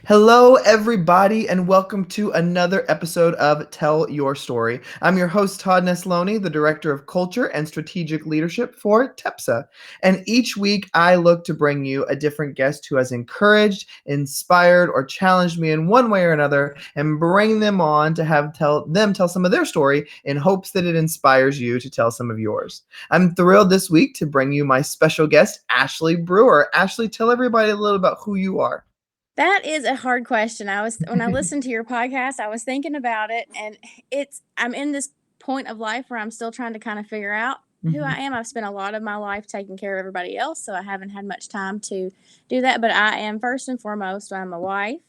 Hello, everybody, and welcome to another episode of Tell Your Story. I'm your host, Todd Nesloni, the Director of Culture and Strategic Leadership for TEPSA. And each week, I look to bring you a different guest who has encouraged, inspired, or challenged me in one way or another, and bring them on to have them tell some of their story in hopes that it inspires you to tell some of yours. I'm thrilled this week to bring you my special guest, Ashley Brewer. Ashley, tell everybody a little about who you are. That is a hard question. When I listened to your podcast, I was thinking about it, and I'm in this point of life where I'm still trying to kind of figure out who I am. I've spent a lot of my life taking care of everybody else, so I haven't had much time to do that. But I am first and foremost, I'm a wife.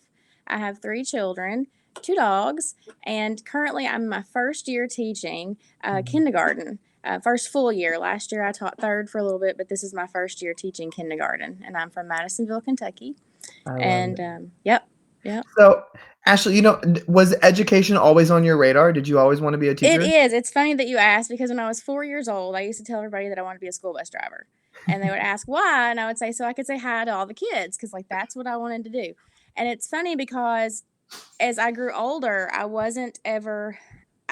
I have 3 children, 2 dogs, and currently I'm in my first year teaching kindergarten. First full year. Last year I taught third for a little bit, but this is my first year teaching kindergarten, and I'm from Madisonville, Kentucky. I love And it. yep, yep. So, Ashley, was education always on your radar? Did you always want to be a It teacher? is. It's funny that you asked because when I was 4 years old, I used to tell everybody that I wanted to be a school bus driver. And they would ask why. And I would say, so I could say hi to all the kids because, like, that's what I wanted to do. And it's funny because as I grew older, I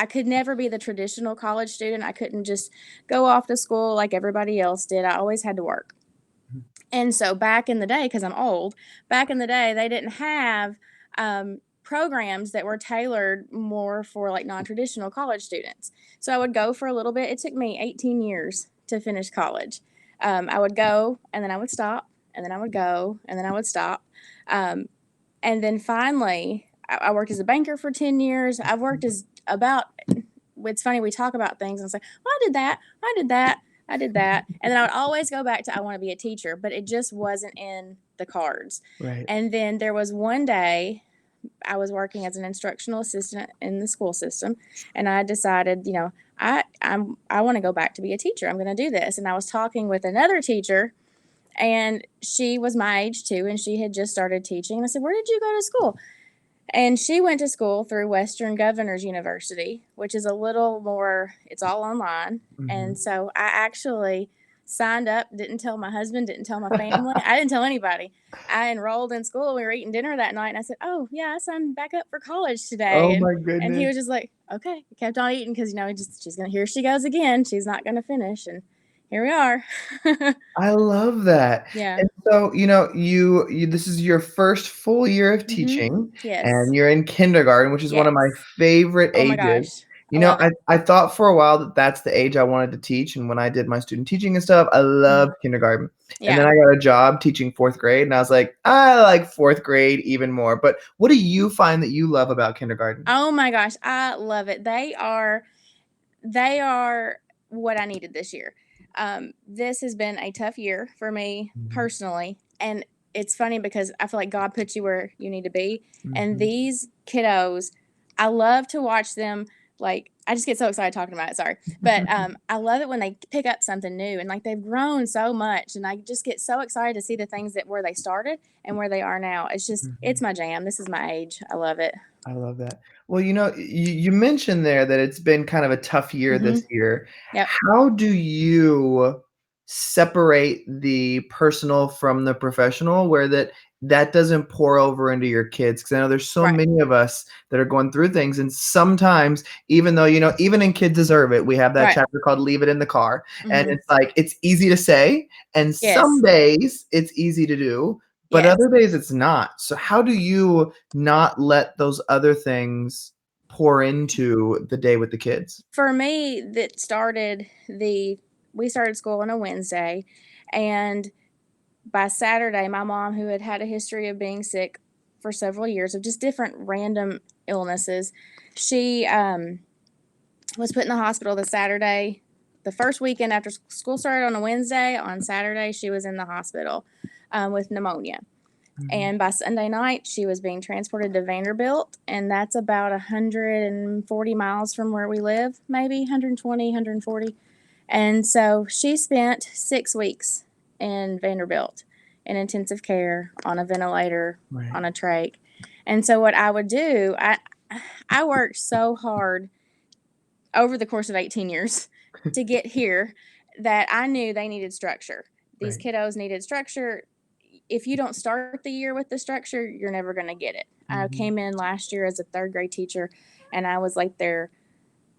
could never be the traditional college student. I couldn't just go off to school like everybody else did. I always had to work. And so back in the day, because I'm old, back in the day, they didn't have programs that were tailored more for like non traditional college students. So I would go for a little bit. It took me 18 years to finish college. I would go and then I would stop, and then I would go and then I would stop. Um, and then finally, I worked as a banker for 10 years. I've worked as about, it's funny, we talk about things and say, well, I did that, I did that, I did that. And then I would always go back to, I want to be a teacher, but it just wasn't in the cards. Right. And then there was one day I was working as an instructional assistant in the school system, and I decided, I want to go back to be a teacher. I'm going to do this. And I was talking with another teacher, and she was my age too, and she had just started teaching. And I said, "Where did you go to school?" And she went to school through Western Governors University, which is a little more, it's all online. Mhm. And so I actually signed up, didn't tell my husband, didn't tell my family, I didn't tell anybody. I enrolled in school. We were eating dinner that night, and I said, "Oh, yeah, I signed back up for college today." Oh And my and he goodness. was just like, "Okay." He kept on eating because, she's going to, here she goes again. She's not going to finish. And here we are. I love that. Yeah. And so, you this is your first full year of Mm-hmm. teaching, Yes. and you're in kindergarten, which is one of my Yes. favorite Oh my ages. gosh. I love I it. I thought for a while that that's the age I wanted to teach, and when I did my student teaching and stuff, I Mm-hmm. loved kindergarten. And then Yeah. I got a job teaching 4th grade, and I was like, "I like 4th grade even more." But what do you find that you love about kindergarten? Oh my gosh, I love it. They are what I needed this year. This has been a tough year for me Mhm, personally, and it's funny because I feel like God put you where you need to be. And mhm. these kiddos, I love to watch them. Like, I just get so excited talking about it. Sorry, but I love it when they pick up something new, and like they've grown so much, and I just get so excited to see the things that where they started and where they are now. It's Mhm. my jam. This is my age. I love it. I love that. Well, you mentioned there that it's been kind of a tough year Mm-hmm. this year. Yep. How do you separate the personal from the professional where that doesn't pour over into your kids? Because I know there's so Right. many of us that are going through things, and sometimes even though, even in Kids Deserve It, we have that Right. chapter called Leave It in the Car, and Mm-hmm. it's like it's easy to say, and some Yes. days it's easy to do, but Yes. other days it's not. So how do you not let those other things pour into the day with the kids? For me, we started school on a Wednesday, and by Saturday, my mom, who had had a history of being sick for several years of just different random illnesses, she was put in the hospital the Saturday, the first weekend after school started on a Wednesday. On Saturday, she was in the hospital with pneumonia. Mhm, And by Sunday night, she was being transported to Vanderbilt, and that's about 140 miles from where we live, maybe 120, 140. And so she spent 6 weeks in Vanderbilt in intensive care on a ventilator, right. on a trach. And so what I would do, I worked so hard over the course of 18 years to get here that I knew they needed structure. These Right. kiddos needed structure. if you don't start the year with the structure, you're never going to get it. I Mhm. came in last year as a third grade teacher, and I was like their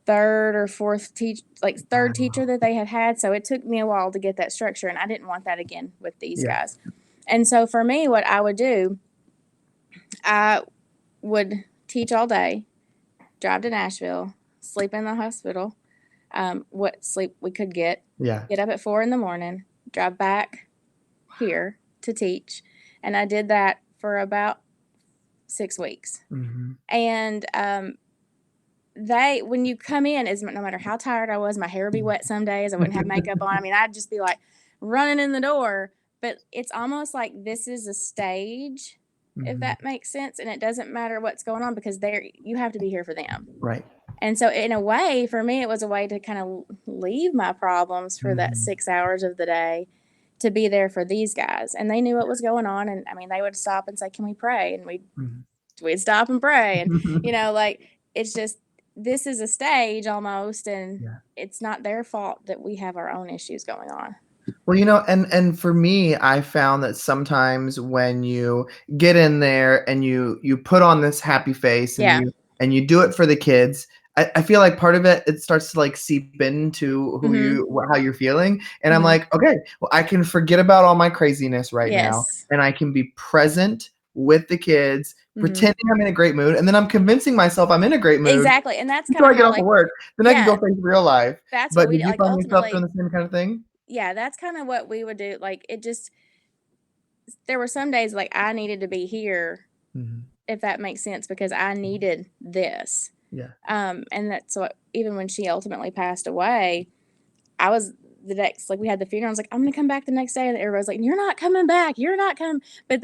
third or fourth third teacher Wow. that they had. So it took me a while to get that structure, and I didn't want that again with these Yeah. guys. And so for me, what I would do, I would teach all day, drive to Nashville, sleep in the hospital, what sleep we could Yeah. get up at 4 in the morning, drive back here to teach. And I did that for about 6 weeks. Mhm. And when you come in, is no matter how tired I was, my hair would be wet some days. I wouldn't have makeup on. I mean, I'd just be like running in the door. But it's almost like this is a stage, if Mhm. that makes sense. And it doesn't matter what's going on because you have to be here for them. Right. And so, in a way, for me, it was a way to kind of leave my problems for that Mhm. 6 hours of the day to be there for these guys. And they knew what was going on. And I mean, they would stop and say, "Can we pray?" And Mhm. we'd stop and pray. And, like, it's just, this is a stage almost. And Yeah. it's not their fault that we have our own issues going on. Well, and for me, I found that sometimes when you get in there and you put on this happy face and Yeah. you do it for the kids, I feel like part of it starts to like seep into Mm-hmm. how you're feeling, and I'm Mm-hmm. like, okay, well, I can forget about all my craziness right now, Yes. and I can be present with the kids, Mm-hmm. pretending I'm in a great mood, and then I'm convincing myself I'm in a great mood Exactly. And that's kind until of I get how, off of like, work. Then I can yeah, go face real life. that's what But we did did. you Like, find yourself doing ultimately, the same kind of thing? yeah, that's kind of what we would do. Like, it just, there were some days like I needed to be here, Mhm. if that makes sense, because I needed this. Yeah. And that's what, even when she ultimately passed away, I was the next, like, we had the funeral. I was like, I'm going to come back the next day. And everybody's like, you're not coming back. You're not coming. But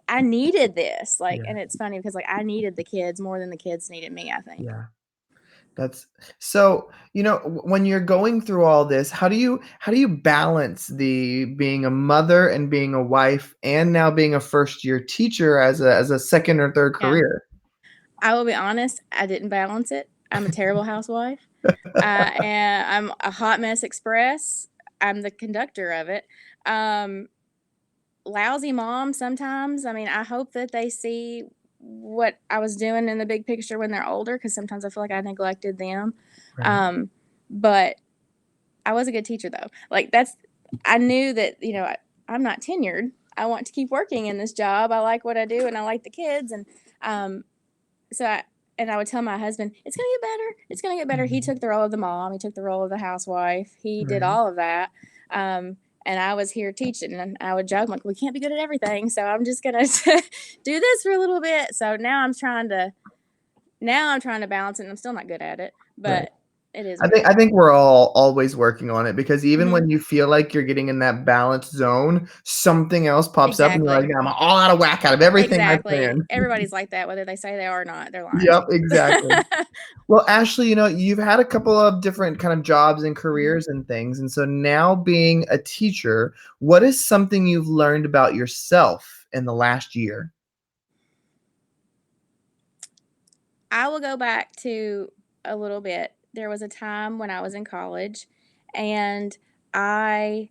I needed this. Like, Yeah. and it's funny because, like, I needed the kids more than the kids needed me, I think. Yeah. That's so, when you're going through all this, how do you balance the being a mother and being a wife and now being a first year teacher as a second or third Yeah. career? I will be honest, I didn't balance it. I'm a terrible housewife. And I'm a hot mess express. I'm the conductor of it. Um, Lousy mom sometimes. I mean, I hope that they see what I was doing in the big picture when they're older, because sometimes I feel like I neglected them. Right. Um, but I was a good teacher though. Like, I knew that, I'm not tenured. I want to keep working in this job. I like what I do and I like the kids. And um, so I would tell my husband, it's going to get better. It's going to get better. He Mhm. took the role of the mom. He took the role of the housewife. He did Right. all of that. Um, and I was here teaching, and I would joke, like, we can't be good at everything. So I'm just going to do this for a little bit. So now I'm trying to balance it, and I'm still not good at it, Right. but it is I what it think I is. think we're all always working on it because even Mm-hmm. when you feel like you're getting in that balanced zone, something else pops up and you're like, Exactly. I'm all out of whack out of everything I Exactly. planned. Everybody's like that, whether they say they are or not. They're lying to Yep, you. exactly. Well, Ashley, you've had a couple of different kind of jobs and Mhm. careers and things. And so now being a teacher, what is something you've learned about yourself in the last year? I will go back to a little bit. There was a time when I was in college, and I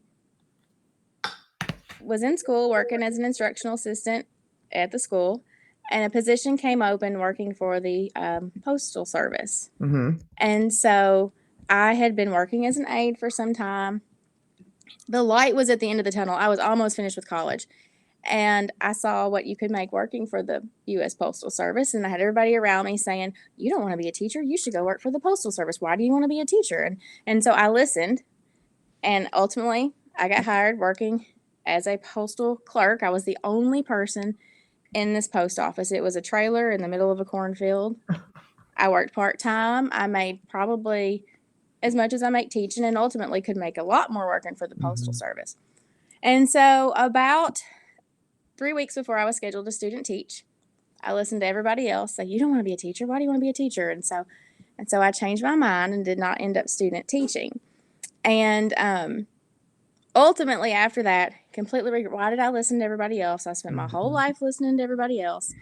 was in school working as an instructional assistant at the school, and a position came open working for the postal service. Mhm. And so I had been working as an aide for some time. The light was at the end of the tunnel. I was almost finished with college, and I saw what you could make working for the U.S. Postal Service. And I had everybody around me saying, "You don't want to be a teacher. You should go work for the Postal Service. Why do you want to be a teacher?" And so I listened, and ultimately I got hired working as a postal clerk. I was the only person in this post office. It was a trailer in the middle of a cornfield. I worked part time. I made probably as much as I make teaching, and ultimately could make a lot more working for the Postal Mhm. Service. And so, about 3 weeks before I was scheduled to student teach, I listened to everybody else say, "You don't want to be a teacher. Why do you want to be a teacher?" And so I changed my mind and did not end up student teaching. And ultimately, after that, completely regret. Why did I listen to everybody else? I spent my whole Mhm. life listening to everybody else.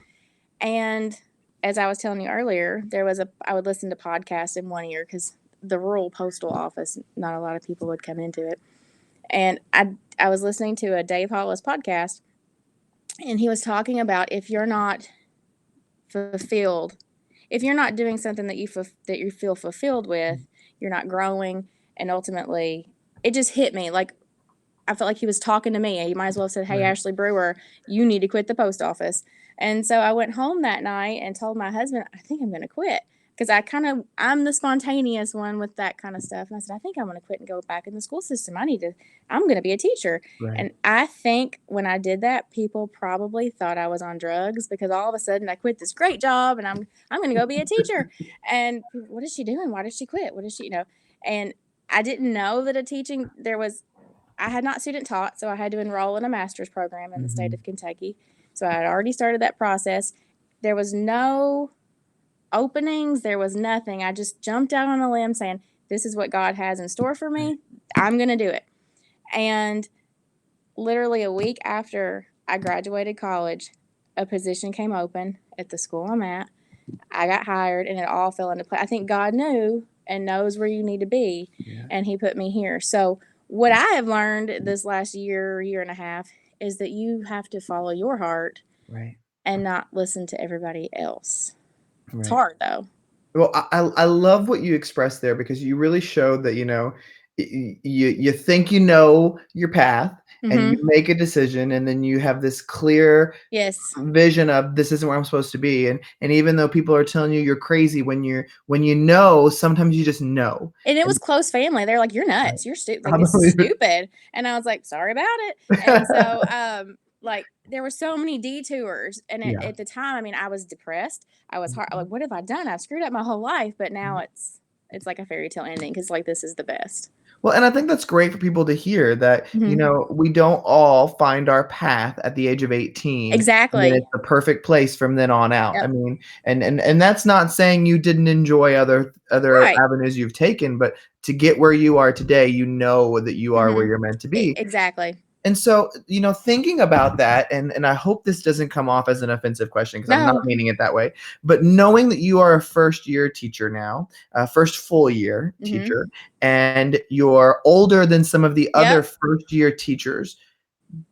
And as I was telling you earlier, I would listen to podcasts in one ear because the rural postal office, not a lot of people would come into it. And I was listening to a Dave Hollis podcast, And he was talking about if you're not fulfilled, if you're not doing something that that you feel fulfilled with, you're not growing. And ultimately, it just hit me like I felt like he was talking to me. He might as well have said, "Hey, Right. Ashley Brewer, you need to quit the post office." And so I went home that night and told my husband, "I think I'm going to quit." Because I'm the spontaneous one with that kind of stuff. And I said, "I think I'm going to quit and go back in the school system. I'm going to be a teacher." Right. And I think when I did that, people probably thought I was on drugs because all of a sudden I quit this great job and I'm going to go be a teacher. And what is she doing? Why did she quit? What is she, And I didn't know that a teaching, I had not student taught, so I had to enroll in a master's program in the state Mhm. of Kentucky. So I had already started that process. There was no openings, there was nothing. I just jumped out on a limb saying, "This is what God has in store for Right. me. I'm going to do it." And literally a week after I graduated college, a position came open at the school I'm at. I got hired and it all fell into place. I think God knew and knows where you need to be, Yeah. and He put me here. So, what I have learned this last year, year and a half, is that you have to follow your heart Right. and not listen to everybody else. It's Right. hard though. Well, I love what you expressed there because you really showed that, you think you know your path and you Mm-hmm. make a decision and then you have this clear Yes. vision of this isn't where I'm supposed to be. And even though people are telling you you're crazy when you know, sometimes you just know. And it was And close family. They're like, "You're right. nuts. You're stupid. I Like, this is believe it. stupid." And I was like, "Sorry about it." And so, like, there were so many detours. And Yeah. at the time, I mean, I was depressed. I was hard. Like, what have I done? I've screwed up my whole life. But now it's like a fairy tale ending because like this is the best. Well, and I think that's great for people to hear that, Hmm. we don't all find our path at the age of 18, and then Exactly. it's the perfect place from then on out. I Yep. mean, and that's not saying you didn't enjoy other Right. avenues you've taken, but to get where you are today, you know that you are where Hmm. you're meant to be. Exactly. And so, thinking about that, and I hope this doesn't come off as an offensive question because I'm not No. meaning it that way, but knowing that you are a first year teacher now, first full year Hmm. teacher, and you're older than some of the other Yep. first year teachers,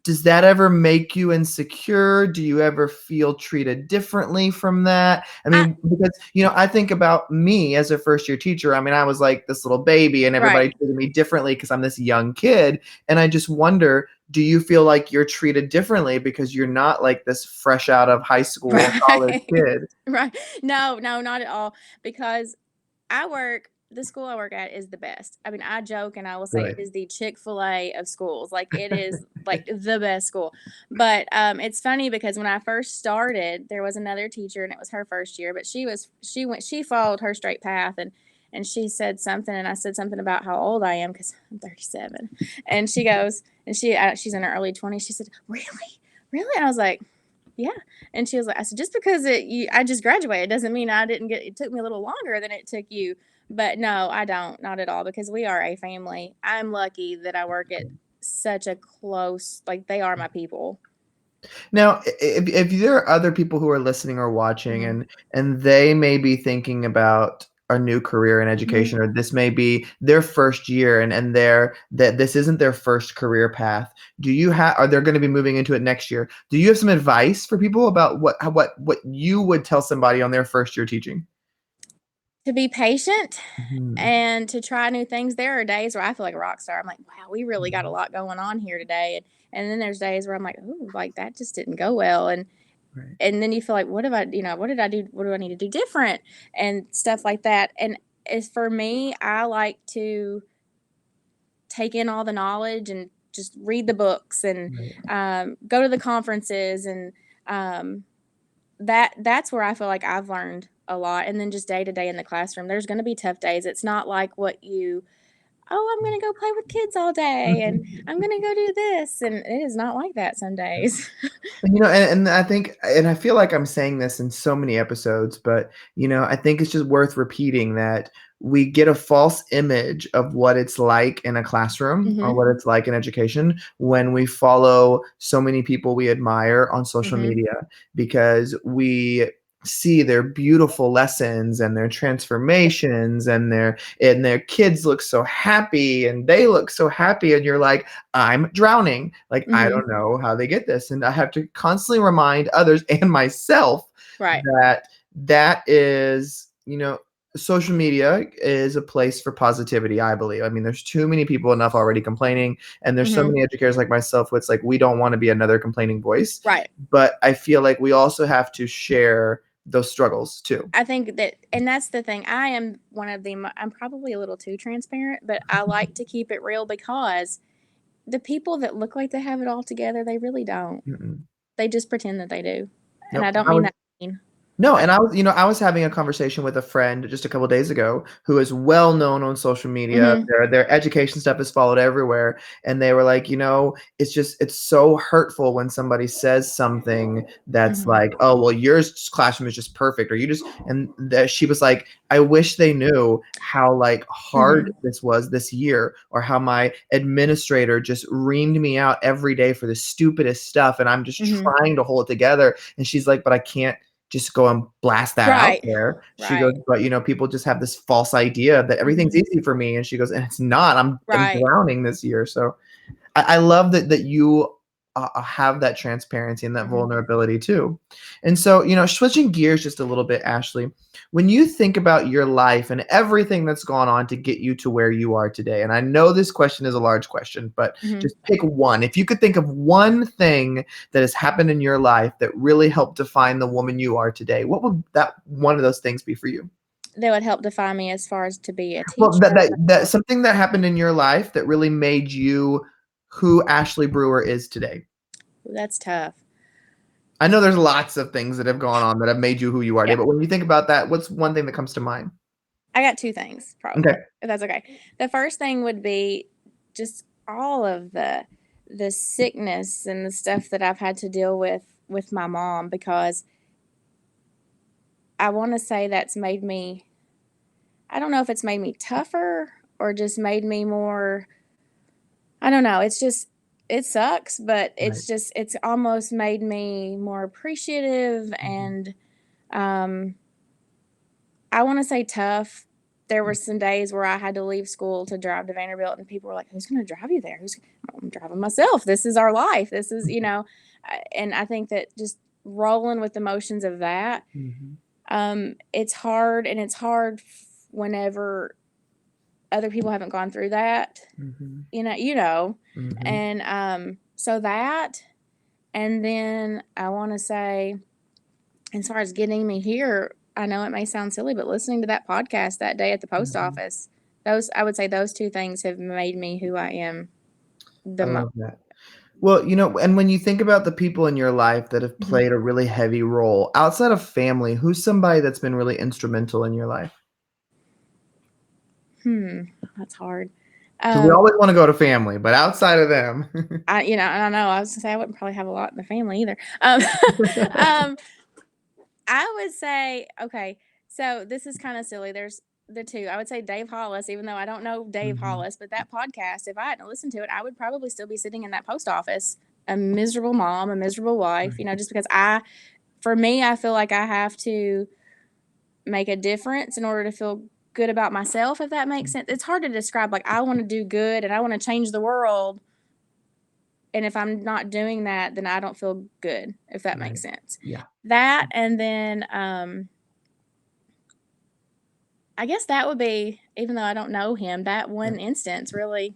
does that ever make you insecure? Do you ever feel treated differently from that? I I mean, because, I think about me as a first year teacher. I mean, I was like this little baby and everybody right. treated me differently because I'm this young kid. And I just wonder, do you feel like you're treated differently because you're not like this fresh out of high school, college Right. kid? Right. No, no, not at all. Because the school I work at is the best. I mean, I joke and I will say it Really? is the Chick-fil-A of schools. Like it is like the best school. But it's funny because when I first started, there was another teacher and it was her first year, but she followed her straight path and she said something and I said something about how old I am because I'm 37. And she goes and she's in her early 20s. She said, "Really? Really?" And I was like, "Yeah." And she was like, I said, "Just because I just graduated doesn't mean I didn't get, it took me a little longer than it took you." But no, I don't, not at all, because we are a family. I'm lucky that I work at such a close, like they are my people. Now, if there are other people who are listening or watching Hmm. and they may be thinking about a new career in Hmm. education, or this may be their first year and that this isn't their first career path, are they going to be moving into it next year? Do you have some advice for people about what you would tell somebody on their first year teaching? To be patient Mhm. and to try new things. There are days where I feel like a rock star. I'm like, wow, we really got a Mhm. lot going on here today. And then there's days where I'm like, ooh, like that just didn't go well. Right. And then you feel like, what have I, what did I do? What do I need to do different? And stuff like that. And as for me, I like to take in all the knowledge and just read the books and Right. go to the conferences and um, that's where I feel like I've learned a lot. And then just day to day in the classroom, there's going to be tough days. It's not like oh, I'm going to go play with kids all day and I'm going to go do this. And it is not like that some days. And I think, and I feel like I'm saying this in so many episodes, but I think it's just worth repeating that we get a false image of what it's like in a classroom or Hmm. what it's like in education when we follow so many people we admire on social Hmm. media because we see their beautiful lessons and their transformations, and their kids look so happy and they look so happy, and you're like, I'm drowning. Like, I Mhm. don't know how they get this. And I have to constantly remind others and myself Right. that that is, social media is a place for positivity, I believe. I mean, there's too many people enough already complaining, and there's so Mhm. many educators like myself who it's like we don't want to be another complaining voice. Right. But I feel like we also have to share those struggles too. I think that, and that's the thing. I am one of the. I'm probably a little too transparent, but I like to keep it real because the people that look like they have it all together, they really don't. Mm-mm. They just pretend that they do, and Nope. I don't mean that mean. No, But and I was having a conversation with a friend just a couple days ago who is well known on social media. mhm. Their education stuff is followed everywhere, and they were like, it's so hurtful when somebody says something that's Mhm. like, oh, well, your classroom is just perfect, or you just, and that she was like, I wish they knew how like hard Mhm. this was this year, or how my administrator just reamed me out every day for the stupidest stuff, and I'm just Mhm. trying to hold it together. And she's like, but I can't just go and blast that out Right. there. She goes, Right. but people just have this false idea that everything's Mhm. easy for me. And she goes, and it's not. I'm Right. drowning this year. So I love that you have that transparency and that Mhm. vulnerability too. And so, switching gears just a little bit, Ashley, when you think about your life and everything that's gone on to get you to where you are today, and I know this question is a large question, but Mhm. just pick one. If you could think of one thing that has happened in your life that really helped define the woman you are today, what would that one of those things be for you? That would help define me as far as to be a Well, that teacher. that that something that happened in your life that really made you who Ashley Brewer is today. Ooh, that's tough. I know there's lots of things that have gone on that have made you who you are today, Yeah. but when you think about that, what's one thing that comes to mind? I got two things Okay. probably, if that's okay. The first thing would be just all of the sickness and the stuff that I've had to deal with my mom, because I want to say that's made me, I don't know if it's made me tougher or just made me more, I don't know. It's just, it sucks, but Right. it's almost made me more appreciative. Mhm. And um, I want to say tough. There were some days where I had to leave school to drive to Vanderbilt, and people were like, "Who's going to drive you there? I'm driving myself. This is our life. This is, and I think that just rolling with the motions of that, Mhm. it's hard, and it's hard whenever other people haven't gone through that, Mhm. you know, Mhm. and so that, and then I want to say, as far as getting me here, I know it may sound silly, but listening to that podcast that day at the post Mhm. office, those, I would say those two things have made me who I am I the most. love that. Well, and when you think about the people in your life that have Mhm. played a really heavy role outside of family, who's somebody that's been really instrumental in your life? That's hard. Because we Um, always want to go to family, but outside of them. I don't know. I was gonna say I wouldn't probably have a lot in the family either. Um, I would say, okay, so this is kind of silly. There's the two. I would say Dave Hollis, even though I don't know Dave Mhm. Hollis, but that podcast, if I hadn't listened to it, I would probably still be sitting in that post office, a miserable mom, a miserable wife, just because for me, I feel like I have to make a difference in order to feel good about myself, if that makes sense. It's hard to describe. Like, I want to do good and I want to change the world. And if I'm not doing that, then I don't feel good, if that Right. makes sense. Yeah. That, and then I guess that would be, even though I don't know him, that Yeah. one instance really,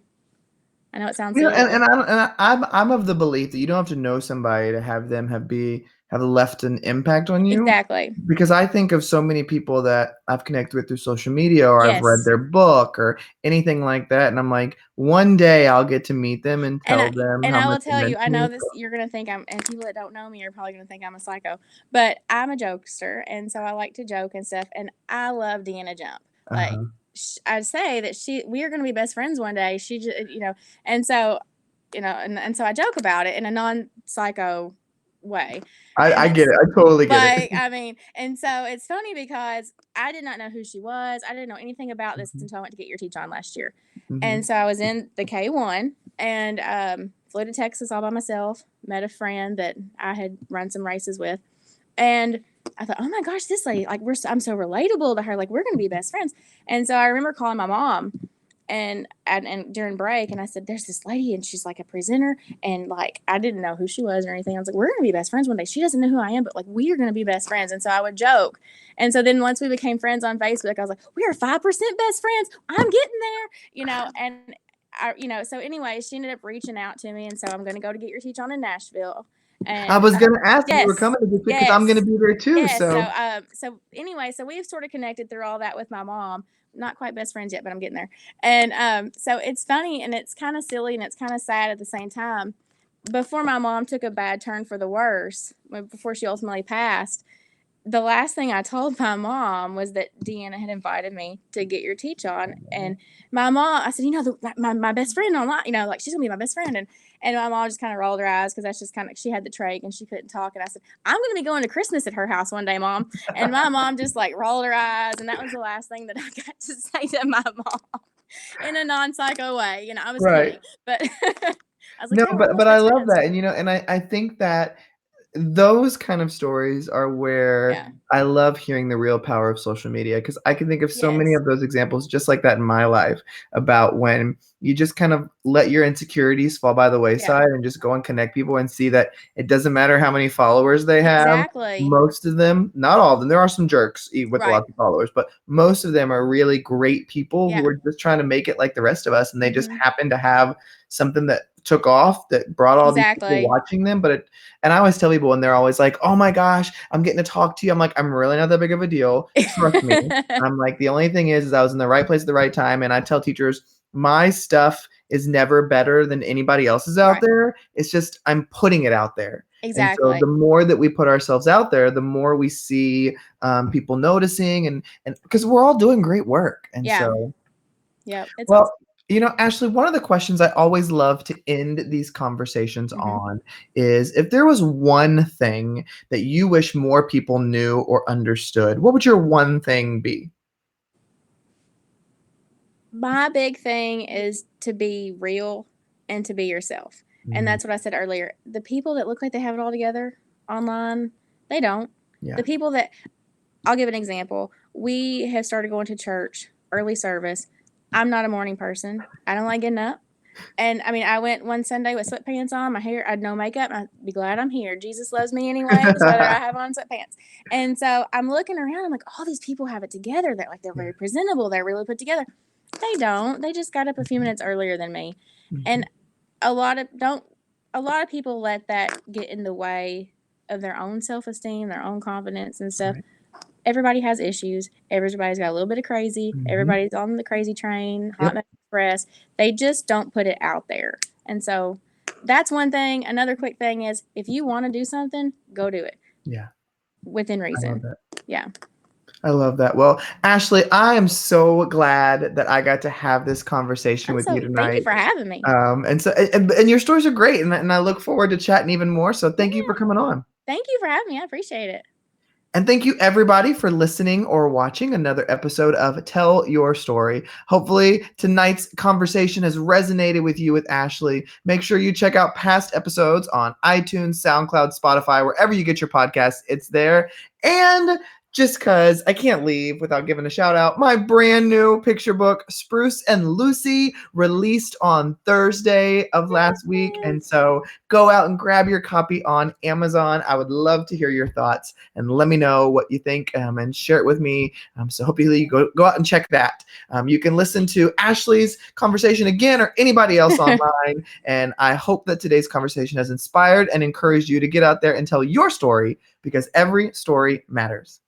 I know it sounds You know, silly, and but and I don't and I'm of the belief that you don't have to know somebody to have them have left an impact on you, exactly. because I think of so many people that I've connected with through social media, or I've read Yes. their book or anything like that, and I'm like, one day I'll get to meet them and And tell them how I much will they tell you, meant I to know me. this, you're gonna think I'm, and people that don't know me are probably gonna think I'm a psycho, but I'm a jokester, and so I like to joke and stuff, and I love Deanna Jump. Like, Uh-huh. I'd say that we are gonna be best friends one day. She just, and so, and so I joke about it in a non psycho way, and I get it's it. I totally get it. like, I mean, and so it's funny because I did not know who she was. I didn't know anything about this Mhm. until I went to get your teach on last year. And Mhm. so I was in the K1 and flew to Texas all by myself, met a friend that I had run some races with. And I thought, oh my gosh, this lady, like, I'm so relatable to her. Like, we're going to be best friends. And so I remember calling my mom and during break, and I said, there's this lady, and she's like a presenter, and like I didn't know who she was or anything. I was like, we're gonna be best friends one day. She doesn't know who I am, but like we are gonna be best friends. And so I would joke. And so then once we became friends on Facebook, I was like, we are 5% best friends. I'm getting there. And so anyway, she ended up reaching out to me, and so I'm gonna go to Get Your Teach On in Nashville. I And was gonna ask if you were yes, coming to this because I'm gonna yes, be there too. yes. So So anyway, so we've sort of connected through all that with my mom. Not quite best friends yet, but I'm getting there. And so it's funny and it's kind of silly and it's kind of sad at the same time. Before my mom took a bad turn for the worse, before she ultimately passed, the last thing I told my mom was that Deanna had invited me to Get Your Teach On. And my mom, I said, my best friend online, like she's gonna be my best friend. And my mom just kind of rolled her eyes because that's just kind of, she had the trach and she couldn't talk. And I said, I'm gonna be going to Christmas at her house one day, Mom. And my mom just like rolled her eyes. And that was the last thing that I got to say to my mom in a non-psycho way. I was right. kidding, but I was like, No, yeah, we're but almost I best love friends. that. And I think that those kind of stories are where Yeah. I love hearing the real power of social media because I can think of so many Yes. of those examples just like that in my life about when you just kind of let your insecurities fall by the Yeah. wayside and just go and connect people and see that it doesn't matter how many followers they have. Exactly. Most of them, not all of them, there are some jerks with Right. lots of followers, but most of them are really great people who Yeah. are just trying to make it like the rest of us and they just Mm-hmm. happen to have something that took off that brought all these people Exactly. watching them. And I always tell people, and they're always like, "Oh my gosh, I'm getting to talk to you." I'm like, "I'm really not that big of a deal. Trust me." I'm like, "The only thing is I was in the right place at the right time." And I tell teachers, my stuff is never better than anybody else's out Right. there. It's just I'm putting it out there. And so Exactly. the more that we put ourselves out there, the more we see people noticing, and because we're all doing great work. And Yeah. so, Yep. It's well, awesome. Ashley, one of the questions I always love to end these conversations Mm-hmm. on is if there was one thing that you wish more people knew or understood, what would your one thing be? My big thing is to be real and to be yourself. And Mm, that's what I said earlier. The people that look like they have it all together online, they don't. yeah. The people that, I'll give an example. We have started going to church, early service. I'm not a morning person. I don't like getting up. And I mean, I went one Sunday with sweatpants on, my hair, I had no makeup. I'd be glad I'm here. Jesus loves me anyways, whether I have on sweatpants. And so I'm looking around, I'm like, all these people have it together. They're Yeah. very presentable, they're really put together. They don't. They just got up a few minutes earlier than me. Mhm. And a lot of don't a lot of people let that get in the way of their own self-esteem, their own confidence and stuff. Right. Everybody has issues. Everybody's got a little bit of crazy. Mhm. Everybody's on the crazy train, hot Yep. mess express. They just don't put it out there. And so that's one thing. Another quick thing is if you want to do something, go do it Yeah. within I love reason. that. Yeah. I love that. Well, Ashley, I am so glad that I got to have this conversation with you Thank you tonight. for having me. And so, and your stories are great, and I look forward to chatting even more. So, thank you for Yeah. coming on. Thank you for having me. I appreciate it. And thank you everybody for listening or watching another episode of Tell Your Story. Hopefully tonight's conversation has resonated with you with Ashley. Make sure you check out past episodes on iTunes, SoundCloud, Spotify, wherever you get your podcasts, it's there. And just because I can't leave without giving a shout out, my brand new picture book, Spruce and Lucy, released on Thursday of last week. And so go out and grab your copy on Amazon. I would love to hear your thoughts and let me know what you think and share it with me. So hopefully you go out and check that. You can listen to Ashley's conversation again or anybody else online. And I hope that today's conversation has inspired and encouraged you to get out there and tell your story because every story matters.